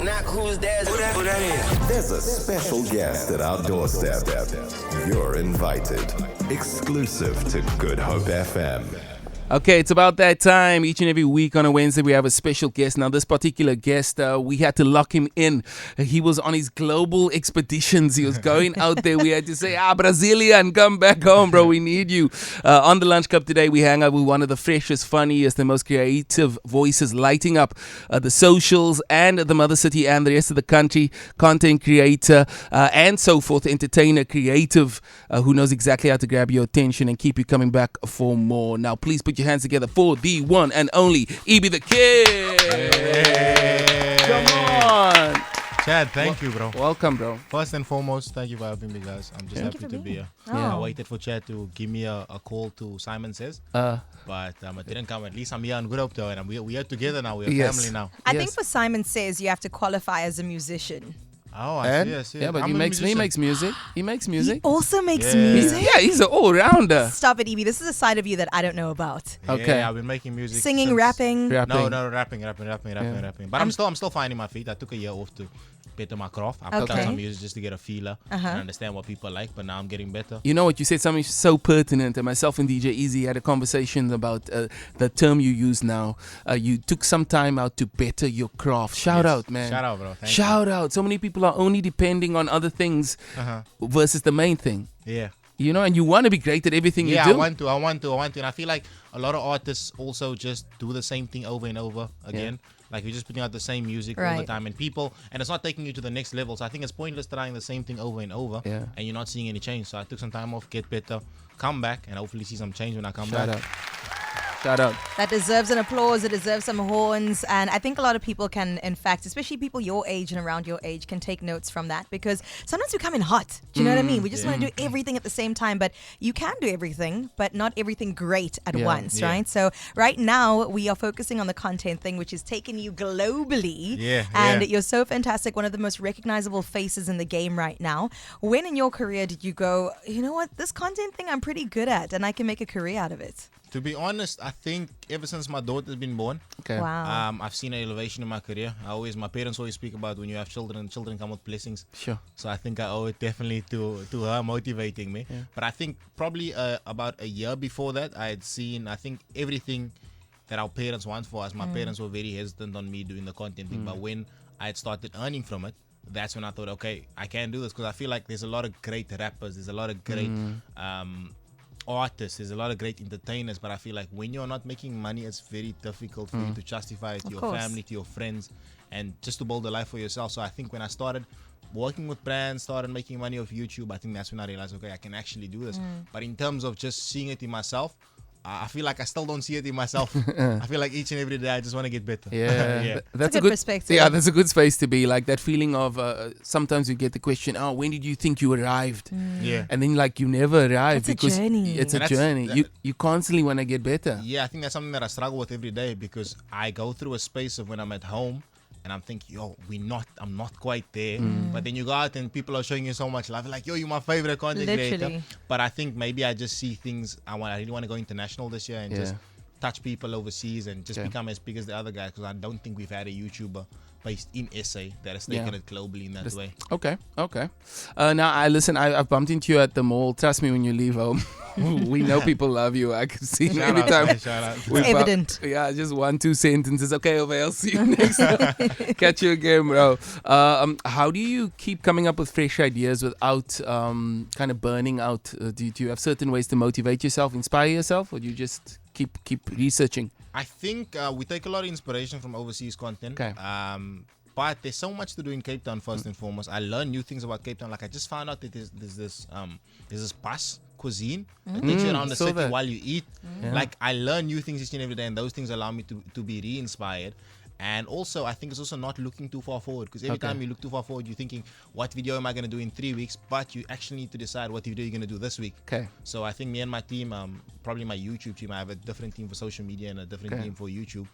knock, who's there? Who that is? There's a special guest at our doorstep. You're invited. Exclusive to Good Hope FM. Okay, it's about that time. Each and every week on a Wednesday, we have a special guest. Now, this particular guest, we had to lock him in. He was on his global expeditions. He was going out there. We had to say, Brazilian, come back home, bro. We need you. On the Lunch Cup today, we hang out with one of the freshest, funniest, and most creative voices lighting up the socials and the mother city and the rest of the country. Content creator and so forth. Entertainer, creative, who knows exactly how to grab your attention and keep you coming back for more. Now, please put your hands together for the one and only Ebe the Kid. Hey. Come on. Chad, thank you, bro. Welcome, bro. First and foremost, thank you for having me, guys. I'm just happy to be here. I waited for Chad to give me a call to Simon Says, but it didn't come. At least I'm here on Good Hope, though, and we are together now. We're family now. I think for Simon Says, you have to qualify as a musician. Oh, I see. Yeah, but I'm he a makes music. He makes music. He also makes music? Yeah, he's an all-rounder. Stop it, Ebe. This is a side of you that I don't know about. Okay. Yeah, I've been making music. Singing, rapping. No, rapping. But I'm still finding my feet. I took a year off to better my craft. I put out some music just to get a feeler and understand what people like, but now I'm getting better. You know what? You said something so pertinent, and myself and DJ Easy had a conversation about the term you use now. You took some time out to better your craft. Shout out, man. Shout out, bro. Thank Shout out. So many people are only depending on other things versus the main thing. Yeah. You know, and you want to be great at everything you do. Yeah, I want to. And I feel like a lot of artists also just do the same thing over and over again. Like you're just putting out the same music all the time, and it's not taking you to the next level. So I think it's pointless trying the same thing over and over, and you're not seeing any change. So I took some time off, get better, come back, and hopefully see some change when I come back. Shout out. That deserves an applause. It deserves some horns. And I think a lot of people can, in fact, especially people your age and around your age, can take notes from that, because sometimes we come in hot. Do you know what I mean? We just want to do everything at the same time. But you can do everything, but not everything great at once, right? So right now we are focusing on the content thing, which is taking you globally. And you're so fantastic. One of the most recognizable faces in the game right now. When in your career did you go, you know what, this content thing I'm pretty good at and I can make a career out of it? To be honest, I think ever since my daughter's been born, Wow. I've seen an elevation in my career. My parents always speak about when you have children come with blessings. Sure. So I think I owe it definitely to her motivating me. But I think probably about a year before that, I had seen, I think, everything that our parents want for us. My parents were very hesitant on me doing the content thing. But when I had started earning from it, that's when I thought, okay, I can do this. Because I feel like there's a lot of great rappers. There's a lot of great artists, there's a lot of great entertainers, but I feel like when you're not making money, it's very difficult for you to justify it to your family, to your friends, and just to build a life for yourself. So I think when I started working with brands, started making money off YouTube, I think that's when I realized, okay, I can actually do this. But in terms of just seeing it in myself, I feel like I still don't see it in myself. I feel like each and every day I just want to get better. That's a good perspective. Yeah, that's a good space to be. Like that feeling of sometimes you get the question, oh, when did you think you arrived? And then like you never arrived. It's a journey. It's a journey. You constantly want to get better. Yeah, I think that's something that I struggle with every day, because I go through a space of when I'm at home and I'm thinking, I'm not quite there. But then you go out and people are showing you so much love. Like, you're my favorite content creator. But I think maybe I just see things. I really want to go international this year and just touch people overseas and just become as big as the other guys, because I don't think we've had a YouTuber based in SA that has taken it globally in that way. Okay. Now, I've bumped into you at the mall. Trust me, when you leave home, we know people love you. I can see every time. It's evident. Just 1-2 sentences. Okay, over. I'll see you next time. Catch you again, bro. How do you keep coming up with fresh ideas without kind of burning out? Do you have certain ways to motivate yourself, inspire yourself, or do you just keep researching? I think we take a lot of inspiration from overseas content. Okay. But there's so much to do in Cape Town. First and foremost, I learn new things about Cape Town. Like I just found out that there's this bus cuisine that takes you around the city while you eat. Like I learn new things each and every day, and those things allow me to be re-inspired. And also, I think it's also not looking too far forward, because every time you look too far forward, you're thinking, what video am I going to do in 3 weeks? But you actually need to decide what video you're going to do this week. Okay. So I think me and my team, probably my YouTube team, I have a different team for social media and a different team for YouTube,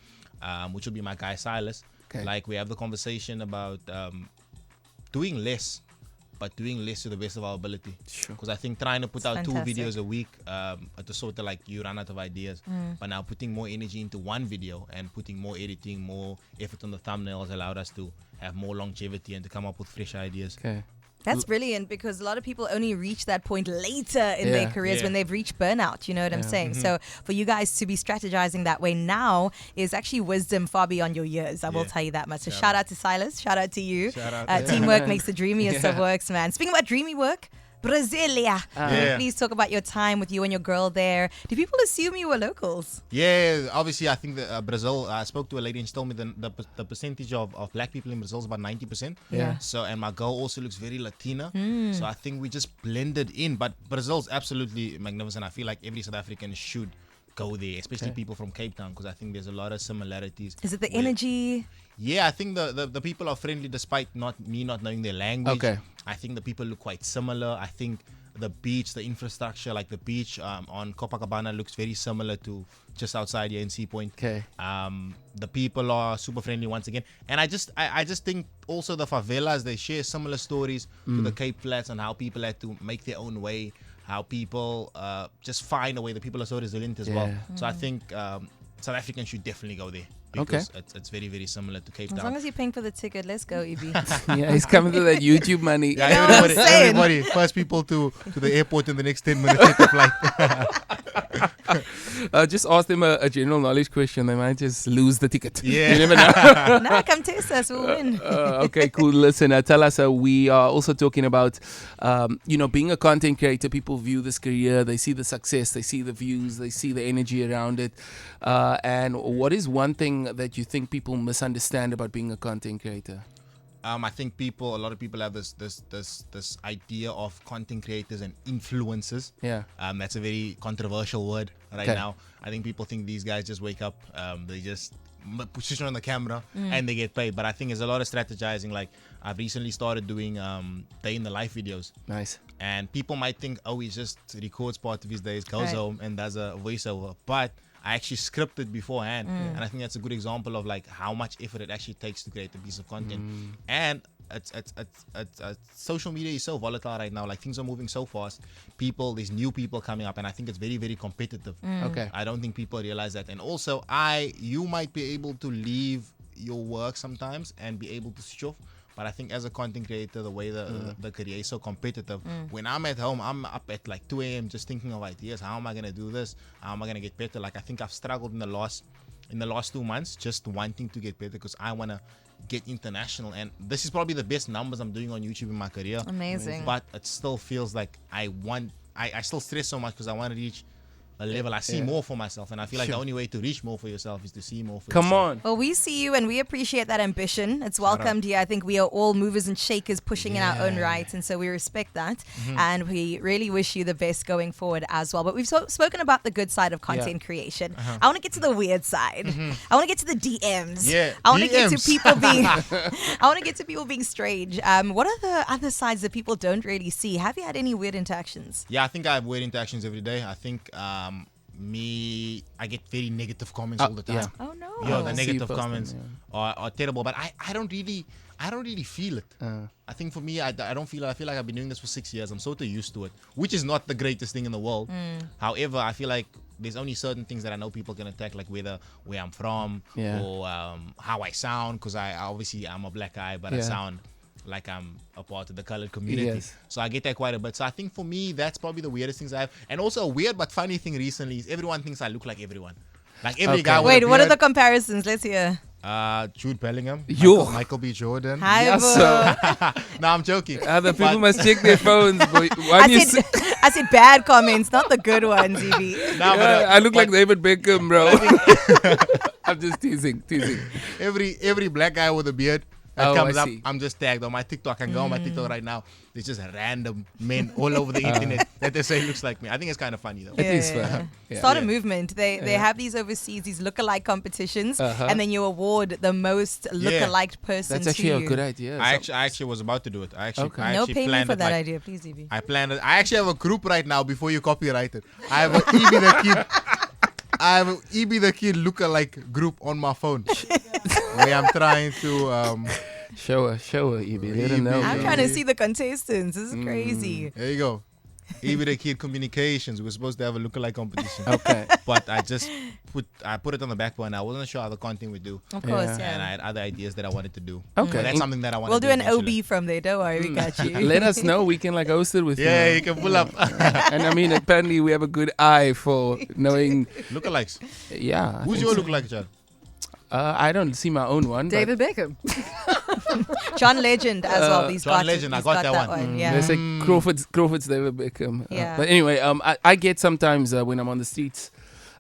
which will be my guy Silas. Okay. Like we have the conversation about doing less, but doing less to the best of our ability. Sure. Because I think trying to put out Fantastic. 2 videos a week, it's sort of like you run out of ideas. But now putting more energy into one video and putting more editing, more effort on the thumbnails allowed us to have more longevity and to come up with fresh ideas. Okay. That's brilliant because a lot of people only reach that point later in their careers when they've reached burnout. You know what I'm saying? So for you guys to be strategizing that way now is actually wisdom far beyond your years. I will tell you that much. So shout out to Silas. Shout out to you. Shout out. Teamwork makes the dreamiest of works, man. Speaking about dreamy work, Brasilia. Can you please talk about your time with you and your girl there? Do people assume you were locals? Yeah, obviously, I think that Brazil, I spoke to a lady and she told me the percentage of black people in Brazil is about 90%. Yeah. So, and my girl also looks very Latina. So I think we just blended in. But Brazil's absolutely magnificent. I feel like every South African should go there, especially people from Cape Town, because I think there's a lot of similarities. Is it the energy? Yeah, I think the people are friendly despite not knowing their language. Okay. I think the people look quite similar. I think the beach, the infrastructure, like the beach on Copacabana looks very similar to just outside here in Sea Point. Okay. The people are super friendly once again. And I just think also the favelas, they share similar stories to the Cape Flats and how people had to make their own way, how people just find a way. The people are so resilient as well. So I think South Africans should definitely go there. Because it's very, very similar to Cape Town. As long as you're paying for the ticket, let's go, EB. Yeah, he's coming to that YouTube money. Yeah, know what I'm saying? everybody, first people to the airport in the next 10 minutes, take the flight. Just ask them a general knowledge question. They might just lose the ticket. Yeah. You never know. No, come test us. We'll win. Okay, cool. Listen, tell us, we are also talking about, being a content creator. People view this career, they see the success, they see the views, they see the energy around it. And what is one thing that you think people misunderstand about being a content creator? I think a lot of people have this idea of content creators and influencers. Yeah. That's a very controversial word right Okay. now. I think people think these guys just wake up, they just position on the camera and they get paid. But I think there's a lot of strategizing. Like I've recently started doing day in the life videos. Nice. And people might think, oh, he just records part of his days, goes Right. home and does a voiceover. But I actually scripted beforehand. And I think that's a good example of like how much effort it actually takes to create a piece of content. And it's social media is so volatile right now. Like things are moving so fast. There's new people coming up, and I think it's very, very competitive. Okay. I don't think people realize that. And also, you might be able to leave your work sometimes and be able to switch off. But I think as a content creator, the way the career is so competitive, when I'm at home, I'm up at like 2 a.m. just thinking of ideas. How am I going to do this? How am I going to get better? Like I think I've struggled in the last 2 months just wanting to get better because I want to get international. And this is probably the best numbers I'm doing on YouTube in my career. Amazing. But it still feels like I still stress so much because I want to reach a level. I see more for myself, and I feel like the only way to reach more for yourself is to see more for yourself. Come on. Well, we see you and we appreciate that ambition. It's welcomed here. I think we are all movers and shakers pushing in our own right. And so we respect that. And we really wish you the best going forward as well. But we've spoken about the good side of content creation. I want to get to the weird side. I want to get to the DMs. Yeah, I want to get to DMs. people being I want to get to people being strange. What are the other sides that people don't really see? Have you had any weird interactions? Yeah, I think I have weird interactions every day. I think I get very negative comments all the time. yeah. Oh no. Yo, the I see you negative post them, comments are terrible, but I don't really feel it. I think for me, I feel like I've been doing this for 6 years. I'm sort of used to it, which is not the greatest thing in the world. However, I feel like there's only certain things that I know people can attack, like where I'm from or how I sound, because I'm a black guy, but I sound like I'm a part of the colored community. Yes. So I get that quite a bit. So I think for me, that's probably the weirdest things I have. And also a weird but funny thing recently is everyone thinks I look like everyone. Like every guy with Wait, a what are the beard. comparisons? Let's hear. Jude Bellingham, Yo. Michael B. Jordan. Hi, Yes, boo. sir. No, I'm joking. Other people But- must check their phones. Boy. I said bad comments, not the good ones, EB. No, but, I look like David Beckham, bro. I'm just teasing. every black guy with a beard that Oh, comes I up, see. I'm just tagged on my TikTok. I can go on my TikTok right now. There's just random men all over the internet that they say looks like me. I think it's kind of funny though. It is fun. Yeah. Start a movement. They have these overseas, these lookalike competitions, and then you award the most lookalike person. That's actually to a you. good idea. I actually was about to do it. I actually No, pay me planned for it, that like, idea, please, EB. I planned it. I actually have a group right now before you copyright it. I have an EB the Kid. I have an EB the Kid lookalike group on my phone where I'm trying to Show her, Evie. Let her know. I'm Yeah. trying to see the contestants. This is crazy. There you go. Even the kid communications. We're supposed to have a lookalike competition. Okay. But I just put it on the back burner. I wasn't sure how the content would do. Of course, Yeah. yeah. And I had other ideas that I wanted to do. Okay. But that's something that I want We'll to do an eventually. OB from there. Don't worry, we got you. Let us know. We can like host it with Yeah, you. you can pull up. And I mean, apparently we have a good eye for knowing. Lookalikes. Yeah. I Who's think your so. lookalike, Chad? I don't see my own one. but David Beckham. John Legend as well. He's John got Legend, I he's got that one. Yeah. They say Crawford's David Beckham. Yeah. But anyway, I get sometimes when I'm on the streets,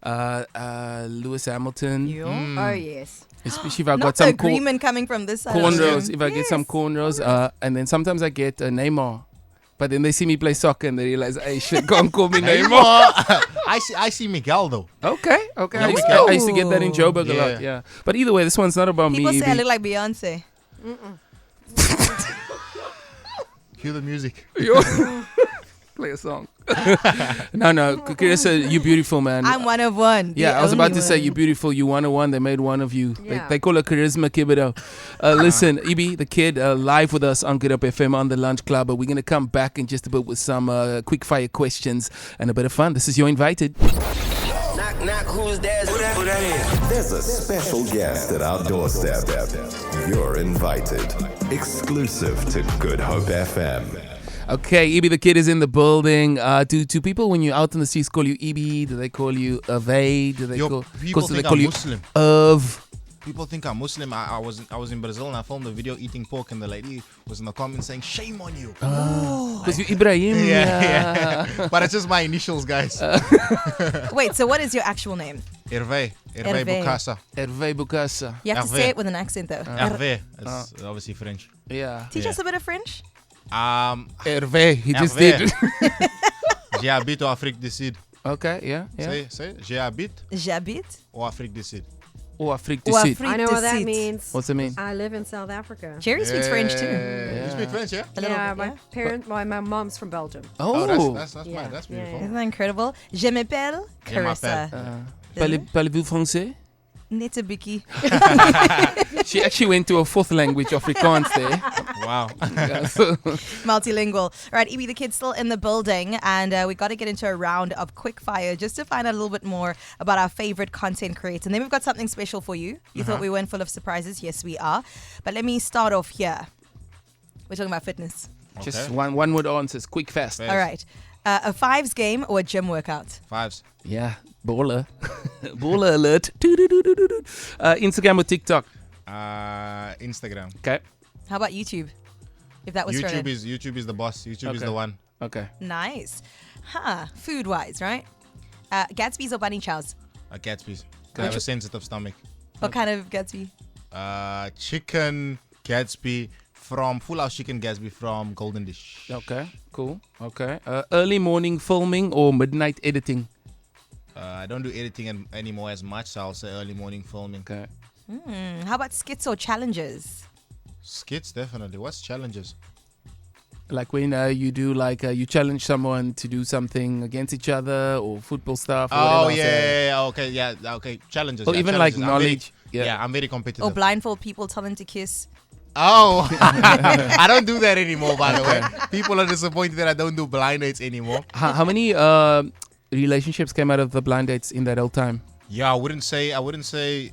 Lewis Hamilton, Oh, yes. especially if I Not got the some agreement coming from this side. of the cornrows. room. If I get some Yes. cornrows, and then sometimes I get Neymar. But then they see me play soccer and they realize, hey, shit, go and call me Neymar. I see Miguel though. Okay. Yeah, I used to get that in Joburg a lot, yeah. But either way, this one's not about People me. say I look like Beyonce. Cue the music. Play a song. No, Carissa, you're beautiful, man. I'm one of one. Yeah, the I was about only to say one. you're beautiful. You 101. They made one of you. Yeah. They call her Charisma Kibido. Listen, Ibi, the kid, live with us on Good Up FM on the Lunch Club. But we're going to come back in just a bit with some quick fire questions and a bit of fun. This is You're Invited. Knock, knock, who's there? Who that is? There's a special guest at our doorstep. You're invited. Exclusive to Good Hope FM. Okay, Ibi, the kid is in the building. Do people, when you're out in the streets, call you Ibi? Do they call you Erve? Do they People do they think call I'm you Muslim. Erve? People think I'm Muslim. I was in Brazil and I filmed a video eating pork and the lady was in the comments saying, "Shame on you." Because you Ibrahim. Yeah. But it's just my initials, guys. Wait, so what is your actual name? Erve Erve. Bukasa. Erve Bukasa. You have to Erve. say it with an accent though. Erve. It's obviously French. Yeah. Teach Yeah. us a bit of French. Hervé, he just Hervé. did. J'habite au Afrique du Sud. Okay, yeah. Say, j'habite J'habite au Afrique du Sud. Oh, Afrique du au Sud. Afrique I know du what that Sud. means. What's it mean? I live in South Africa. Jerry speaks French too. You speak French, yeah? A little Yeah, bit, my mom's from Belgium. Oh, That's Yeah, that's yeah, beautiful. yeah. Isn't that incredible? Je m'appelle Je m'appelle. Carissa. Parlez-vous français? Net a bikkie. She actually went to a fourth language, Afrikaans there. Wow. Yeah, so- Multilingual. All right, Evie the kid's still in the building, and we got to get into a round of quick fire just to find out a little bit more about our favorite content creators. And then we've got something special for you. You thought we weren't full of surprises? Yes, we are. But let me start off here. We're talking about fitness. Just Okay. one word answers, quick, fast. Fast. All right. A fives game or a gym workout? Fives. Yeah, baller. Baller alert. Doo-doo-doo-doo-doo. Instagram or TikTok? Instagram. Okay. How about YouTube? If that was thrown in. YouTube is the boss. YouTube is Okay. the one. Okay. Nice. Food wise, right? Gatsby's or Bunny Chow's? Gatsby's. I have a sensitive stomach. What kind of Gatsby? Chicken Gatsby from Full House Chicken Gatsby from Golden Dish. Okay, cool. Okay. Early morning filming or midnight editing? I don't do editing anymore as much, so I'll say early morning filming. Okay. How about skits or challenges? Skits, definitely. What's challenges? Like when you do you challenge someone to do something against each other or football stuff. Or Oh, whatever. yeah. Okay, challenges. Or yeah, even like challenges. knowledge. I'm very competitive. Or blindfold people, tell them to kiss? Oh, I don't do that anymore, by the way. People are disappointed that I don't do blind dates anymore. How many relationships came out of the blind dates in that whole time? Yeah, I wouldn't say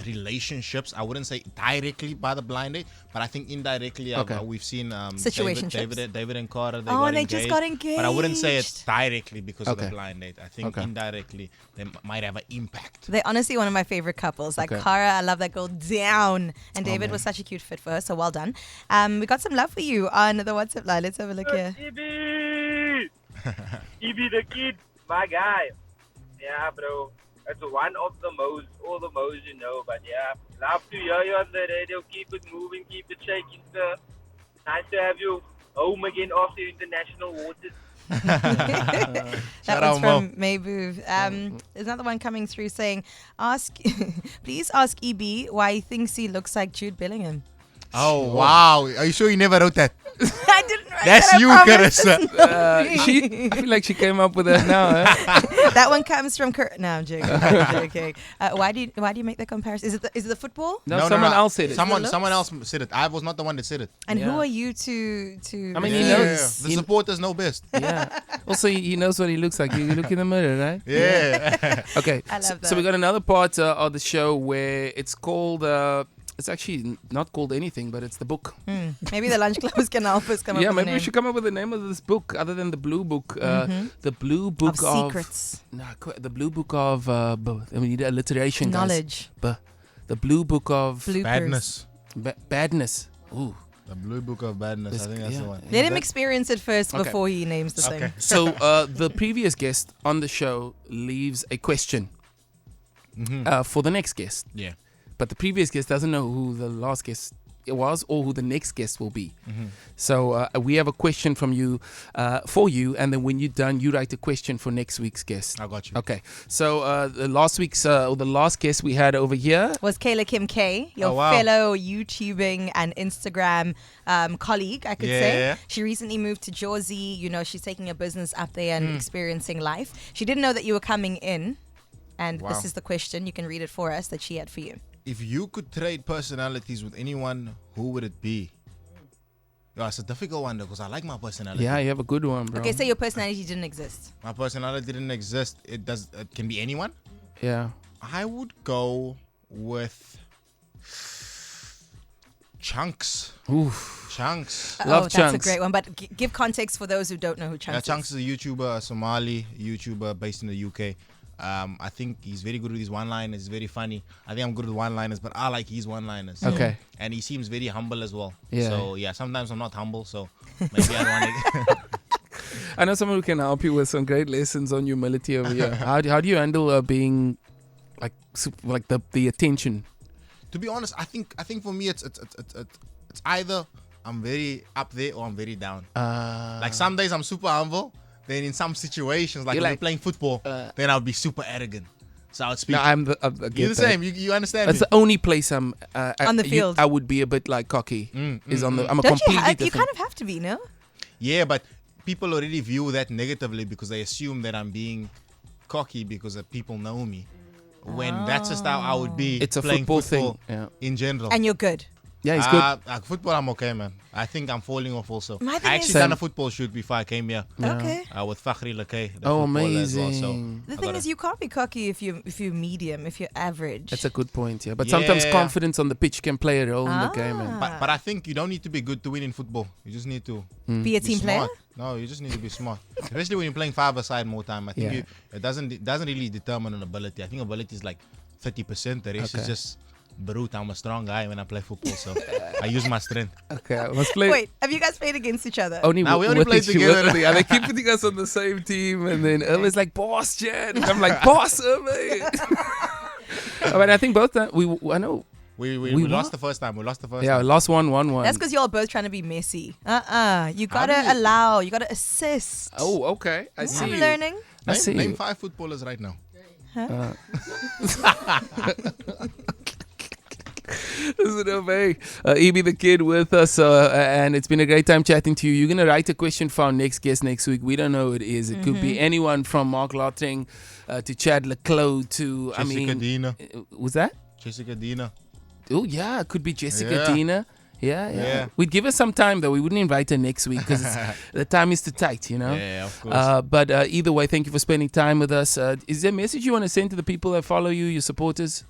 relationships. I wouldn't say directly by the blind date, but I think indirectly. Okay. We've seen Situationships. David and Carter. They Oh, got and they engaged, just got engaged. But I wouldn't say it's directly because of Okay. the blind date. I think Okay. indirectly they might have an impact. They're honestly one of my favorite couples. Like Okay. Cara, I love that girl down. And David man. was such a cute fit for her, so well done. We got some love for you on the WhatsApp line. Let's have a look here. Ibi! Ibi the kid, my guy. Yeah, bro. It's one of the most, all the most you know. But yeah, love to hear you on the radio. Keep it moving, keep it shaking, sir. Nice to have you home again after international waters. That Shout was out, Mo. from Maybu. There's another one coming through saying, please ask EB why he thinks he looks like Jude Bellingham. Oh, wow. Are you sure you never wrote that? I didn't write That's that, I you, promise. Carissa. It's not me. I feel like she came up with that now. Huh? That one comes from No, I'm joking. I'm joking. Why do you make that comparison? Is it the football? No, someone else said it. Someone Is it else said it. I was not the one that said it. And who Yeah. are you to? I mean, refuse? he knows. The supporters know best. Yeah. Also, he knows what he looks like. You look in the mirror, right? Yeah. Okay. I love So we that. got another part of the show where it's called. It's actually not called anything, but it's the book. Maybe the lunch clubs can help us come up Yeah, with maybe a we name. should come up with the name of this book other than the blue book. The blue book Of of secrets. the blue book of. We need alliteration, guys. Knowledge. The blue book of Bloopers. Badness. badness. Ooh. The blue book of badness. I think that's Yeah. the one. Let him experience it first Okay. before he names the thing. So the previous guest on the show leaves a question for the next guest. Yeah. But the previous guest doesn't know who the last guest was or who the next guest will be. So we have a question from you for you, and then when you're done, you write a question for next week's guest. I got you. Okay. So the last guest we had over here. Was Kayla Kim K, your Oh, wow. fellow YouTubing and Instagram colleague, I could say. Yeah. She recently moved to Jersey. You know, she's taking a business up there and experiencing life. She didn't know that you were coming in. And Wow. this is the question. You can read it for us that she had for you. If you could trade personalities with anyone, who would it be? Yeah, it's a difficult one though, because I like my personality. Yeah, you have a good one, bro. Okay, so your personality didn't exist. My personality didn't exist. It can be anyone. Yeah. I would go with Chunks. Oof. Chunks. Love That's Chunks. a great one. But give context for those who don't know who Chunks Yeah, is. Chunks is a YouTuber, a Somali YouTuber based in the UK. I think he's very good with his one-liners. He's very funny. I think I'm good with one-liners, but I like his one-liners. Okay. And he seems very humble as well. Yeah. So yeah, sometimes I'm not humble, so maybe I don't want to. I know someone who can help you with some great lessons on humility over here. How do you handle being like the attention? To be honest, I think for me it's either I'm very up there or I'm very down. Like some days I'm super humble. Then in some situations, like You're when like, we're playing football, then I'll be super arrogant. So I would speak. No, I get You're the that. same. You understand That's me? the only place I'm On the field. I would be a bit like cocky. Is on the. I'm a Don't you completely have? You different. kind of have to be, no? Yeah, but people already view that negatively because they assume that I'm being cocky because people know me. When that's just how I would be. It's a playing football thing, yeah. In general. And you're good. Yeah, he's good. Football, I'm okay, man. I think I'm falling off also. My I thing actually is- done a football shoot before I came here. Okay. With Fakhri Lakay. Oh, amazing. The thing is, you can't be cocky if you're medium, if you're average. That's a good point, yeah. But sometimes Yeah. confidence on the pitch can play a role in the game, man. But I think you don't need to be good to win in football. You just need to Be a be team player. smart. No, you just need to be smart. Especially when you're playing five-a-side more time. I think Yeah. it doesn't really determine an ability. I think ability is like 30%. The rest is Okay. just brute. I'm a strong guy when I play football, so I use my strength. Okay, I must play. Wait, have you guys played against each other? Only Nah, we only with played each together. other. They keep putting us on the same team, and then Erve's like, "Boss, Chad," and I'm like, "Boss, Erve." But I think both that I know. We We lost won? the first time. We lost the first Yeah, time. lost 1-1. That's because y'all both trying to be messy. You How gotta do you- allow. You gotta assist. Oh, okay. I see. I'm you. learning. I see. Name you. 5 footballers right now. Listen up, hey. Evie the Kid with us, and it's been a great time chatting to you. You're going to write a question for our next guest next week. We don't know who it is. It could be anyone from Mark Lottering to Chad Leclos to, Jessica Dina. Was that? Jessica Dina. Oh, yeah, it could be Jessica Yeah. Dina. Yeah. Yeah. We'd give her some time, though. We wouldn't invite her next week because the time is too tight, you know? Yeah, of course. But either way, thank you for spending time with us. Is there a message you want to send to the people that follow you, your supporters?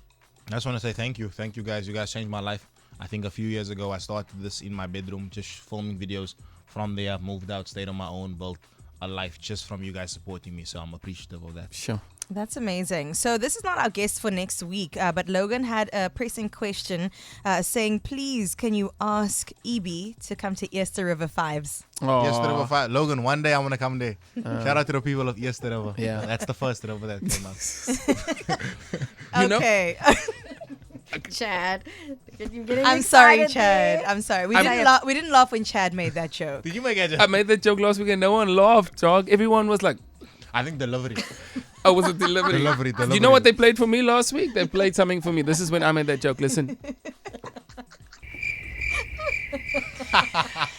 I just want to say thank you. Thank you, guys. You guys changed my life. I think a few years ago, I started this in my bedroom, just filming videos. From there, moved out, stayed on my own, built a life just from you guys supporting me. So I'm appreciative of that. Sure. That's amazing. So this is not our guest for next week, but Logan had a pressing question saying, please, can you ask EB to come to Easter River Fives? Yes, River 5. Logan, one day I'm going to come there. Shout out to the people of Yes River. Yeah. That's the first river that came out. You know? Okay. Chad. You're getting I'm sorry, excited Chad. there. I'm sorry. We I'm- didn't laugh when Chad made that joke. Did you make it? I made that joke last week and no one laughed, dog. Everyone was like, I think delivery. oh, was it delivery? Delivery. Do you know what they played for me last week? They played something for me. This is when I made that joke. Listen.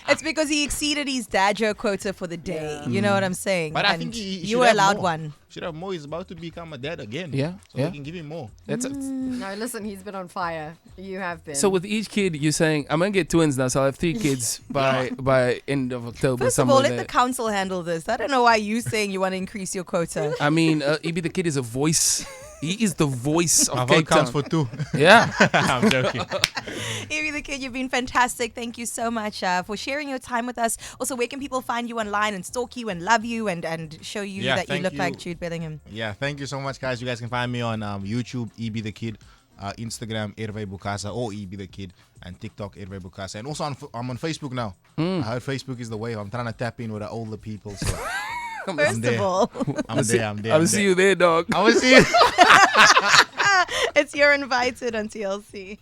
It's because he exceeded his dad joke quota for the day. You know what I'm saying? But I And think he you should were have allowed more. one. Should have more. He's about to become a dad again. Yeah, So yeah. we can give him more. That's No, listen, he's been on fire. You have been. so with each kid, you're saying I'm gonna get twins now, so I'll have 3 kids by end of October. First of somewhere all, let there. the council handle this. I don't know why you saying you want to increase your quota. I mean, Ibi the kid is a voice. He is the voice My of vote Cape counts Town. for 2. Yeah. I'm joking. Evie the Kid, you've been fantastic. Thank you so much for sharing your time with us. Also, where can people find you online and stalk you and love you and show you Yeah, that you thank look you. like Jude Bellingham? Yeah, thank you so much, guys. You guys can find me on YouTube, EB the Kid, Instagram, Erve Bukasa, or EB the Kid, and TikTok, Erve Bukasa. And also, I'm on Facebook now. I heard Facebook is the way. I'm trying to tap in with the older people. So First of all, I'm there. I'll see you there, dog. I will see you. it's You're Invited on TLC.